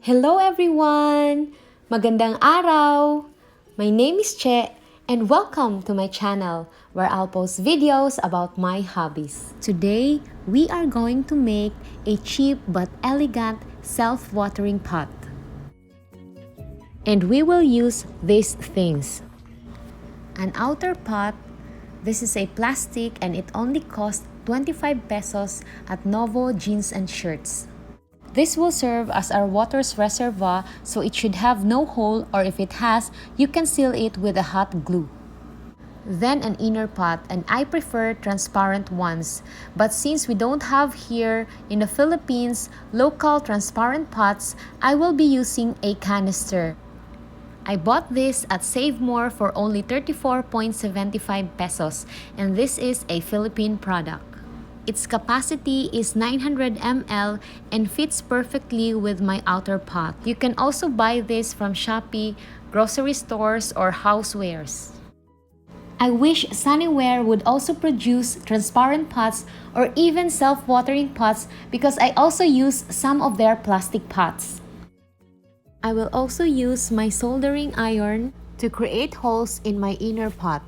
Hello everyone! Magandang araw! My name is Che and welcome to my channel where I'll post videos about my hobbies. Today, we are going to make a cheap but elegant self-watering pot. And we will use these things. An outer pot. This is a plastic and it only costs 25 pesos at Novo Jeans and Shirts. This will serve as our water's reservoir, so it should have no hole, or if it has, you can seal it with a hot glue. Then an inner pot, and I prefer transparent ones. But since we don't have here in the Philippines local transparent pots, I will be using a canister. I bought this at Savemore for only 34.75 pesos, and this is a Philippine product. Its capacity is 900 ml and fits perfectly with my outer pot. You can also buy this from Shopee, grocery stores, or housewares. I wish Sunnyware would also produce transparent pots or even self-watering pots because I also use some of their plastic pots. I will also use my soldering iron to create holes in my inner pot.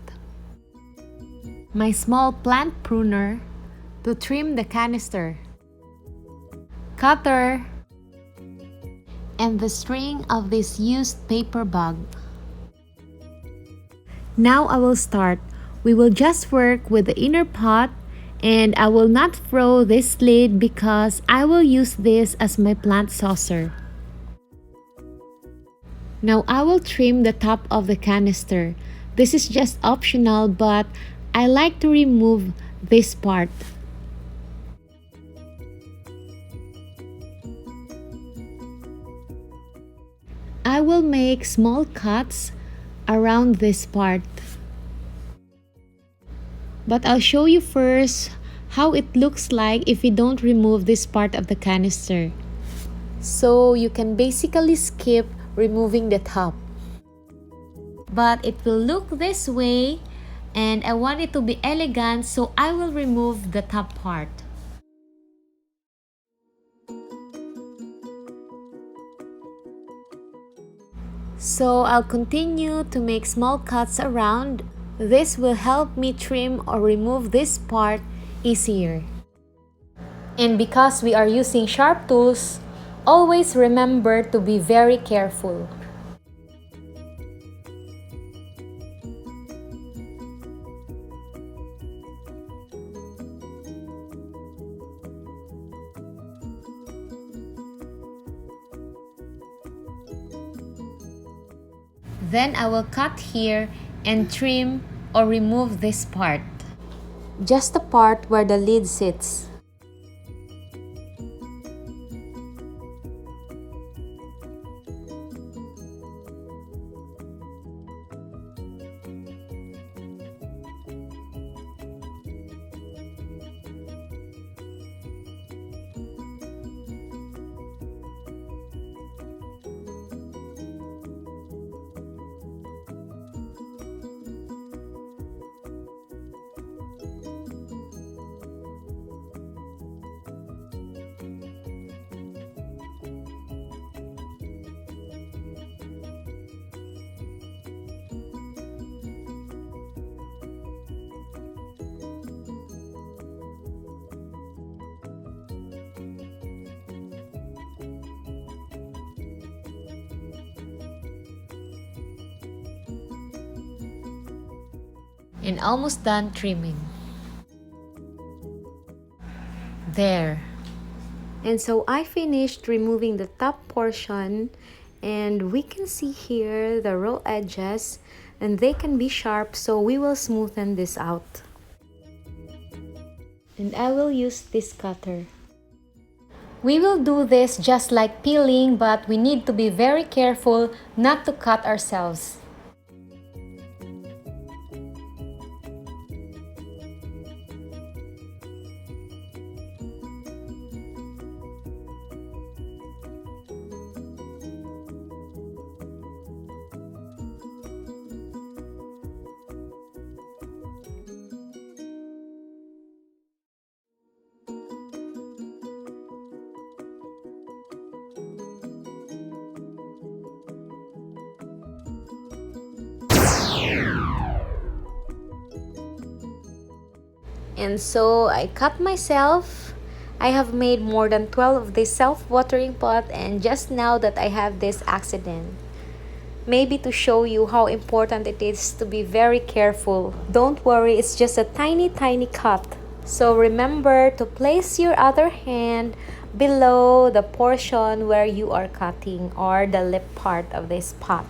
My small plant pruner to trim the canister, cutter, and the string of this used paper bag. Now I will start. We will just work with the inner pot, and I will not throw this lid because I will use this as my plant saucer. Now I will trim the top of the canister. This is just optional, but I like to remove this part. I will make small cuts around this part. But I'll show you first how it looks like if we don't remove this part of the canister. So you can basically skip removing the top. But it will look this way, and I want it to be elegant, so I will remove the top part. So I'll continue to make small cuts around. This will help me trim or remove this part easier. And because we are using sharp tools, always remember to be very careful. Then I will cut here and trim or remove this part. Just the part where the lid sits. And almost done trimming. There. And so I finished removing the top portion, and we can see here the raw edges, and they can be sharp, so we will smoothen this out. And I will use this cutter. We will do this just like peeling, but we need to be very careful not to cut ourselves. And so I cut myself. I have made more than 12 of this self-watering pot, and just now that I have this accident. Maybe to show you how important it is to be very careful. Don't worry, it's just a tiny cut. So remember to place your other hand below the portion where you are cutting, or the lip part of this pot.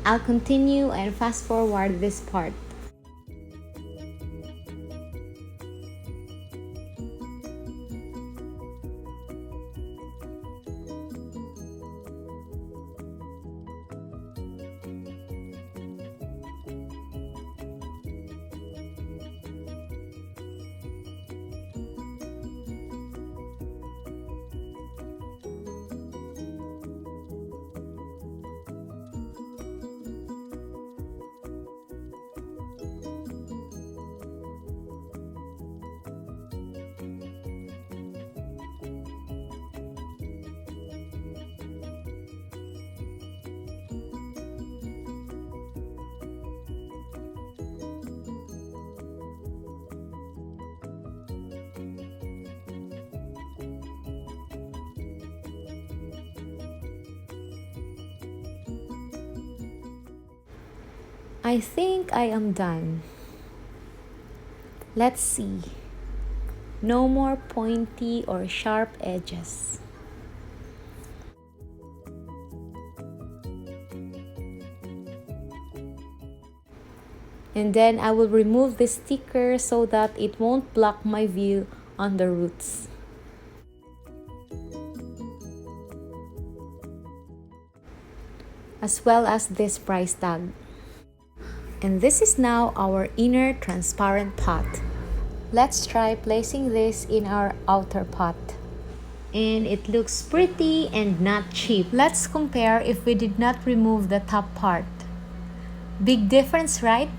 I'll continue and fast forward this part. I think I am done. Let's see. No more pointy or sharp edges. And then I will remove the sticker so that it won't block my view on the roots. As well as this price tag. And this is now our inner transparent pot. Let's try placing this in our outer pot. And it looks pretty and not cheap. Let's compare if we did not remove the top part. Big difference, right?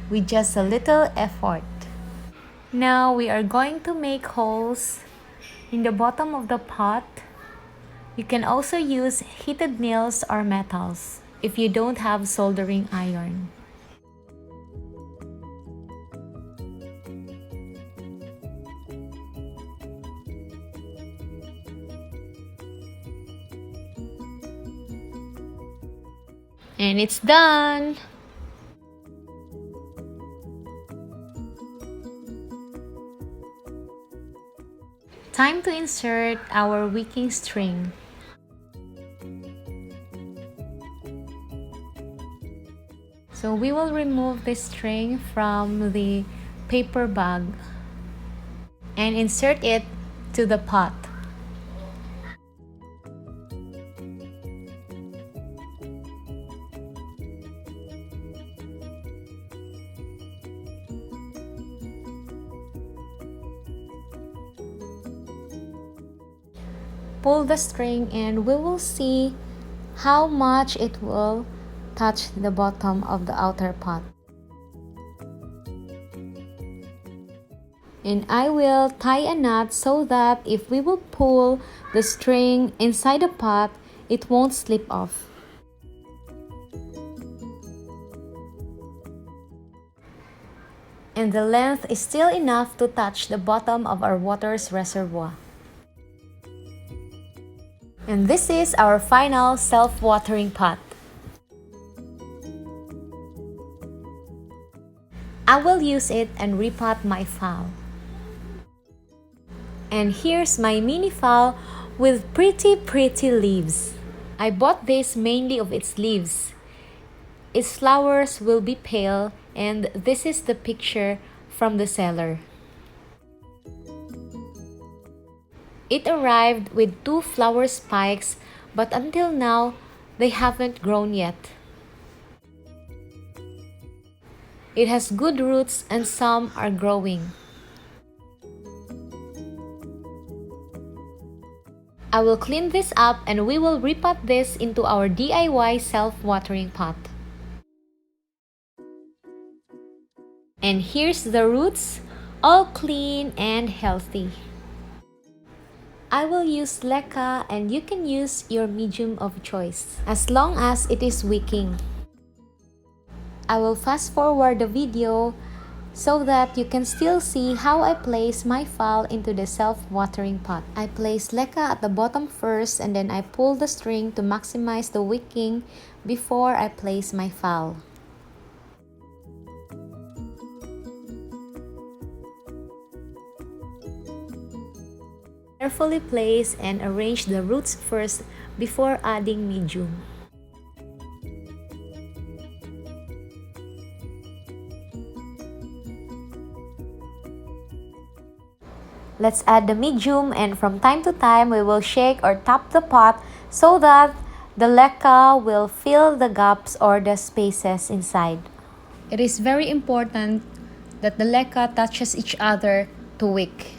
With just a little effort. Now we are going to make holes in the bottom of the pot. You can also use heated nails or metals if you don't have soldering iron. And it's done! Time to insert our wicking string. So we will remove the string from the paper bag and insert it to the pot. Pull the string and we will see how much it will touch the bottom of the outer pot. And I will tie a knot so that if we will pull the string inside the pot, it won't slip off. And the length is still enough to touch the bottom of our water's reservoir. And this is our final self-watering pot. I will use it and repot my phal. And here's my mini phal with pretty leaves. I bought this mainly of its leaves. Its flowers will be pale, and this is the picture from the seller. It arrived with 2 flower spikes, but until now, they haven't grown yet. It has good roots and some are growing. I will clean this up and we will repot this into our DIY self-watering pot. And here's the roots, all clean and healthy. I will use leca and you can use your medium of choice, as long as it is wicking. I will fast forward the video so that you can still see how I place my phal into the self-watering pot. I place leca at the bottom first and then I pull the string to maximize the wicking before I place my phal. Carefully place and arrange the roots first before adding medium. Let's add the medium, and from time to time we will shake or tap the pot so that the leca will fill the gaps or the spaces inside. It is very important that the leca touches each other to wick.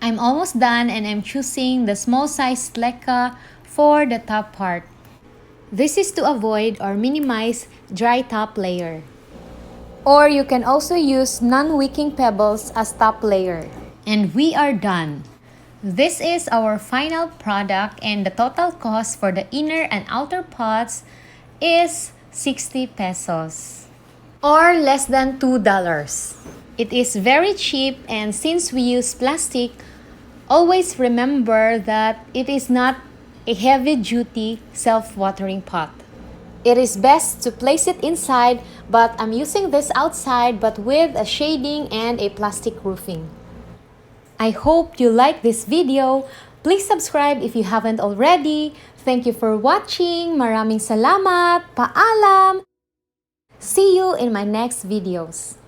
I'm almost done and I'm choosing the small sized leca for the top part. This is to avoid or minimize dry top layer. Or you can also use non-wicking pebbles as top layer. And we are done. This is our final product, and the total cost for the inner and outer pots is 60 pesos. Or less than $2. It is very cheap, and since we use plastic, always remember that it is not a heavy-duty self-watering pot. It is best to place it inside, but I'm using this outside but with a shading and a plastic roofing. I hope you like this video. Please subscribe if you haven't already. Thank you for watching. Maraming salamat. Paalam. See you in my next videos.